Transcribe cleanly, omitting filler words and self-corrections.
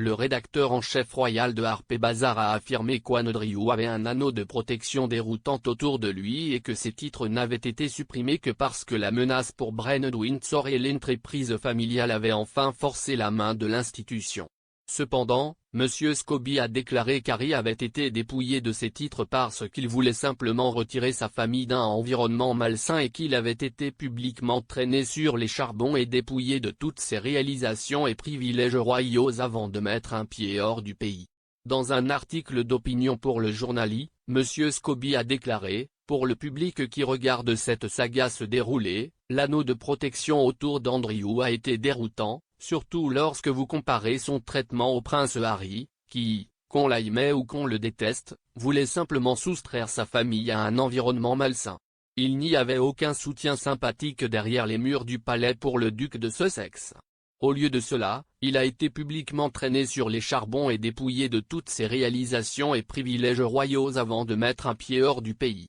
le rédacteur en chef royal de Harper's Bazaar a affirmé qu'Andrew avait un anneau de protection déroutant autour de lui et que ces titres n'avaient été supprimés que parce que la menace pour Brent Windsor et l'entreprise familiale avait enfin forcé la main de l'institution. Cependant, M. Scobie a déclaré qu'Harry avait été dépouillé de ses titres parce qu'il voulait simplement retirer sa famille d'un environnement malsain et qu'il avait été publiquement traîné sur les charbons et dépouillé de toutes ses réalisations et privilèges royaux avant de mettre un pied hors du pays. Dans un article d'opinion pour le journal I, M. Scobie a déclaré: « Pour le public qui regarde cette saga se dérouler, l'anneau de protection autour d'Andrew a été déroutant. Surtout lorsque vous comparez son traitement au prince Harry, qui, qu'on l'aimait ou qu'on le déteste, voulait simplement soustraire sa famille à un environnement malsain. Il n'y avait aucun soutien sympathique derrière les murs du palais pour le duc de Sussex. Au lieu de cela, il a été publiquement traîné sur les charbons et dépouillé de toutes ses réalisations et privilèges royaux avant de mettre un pied hors du pays.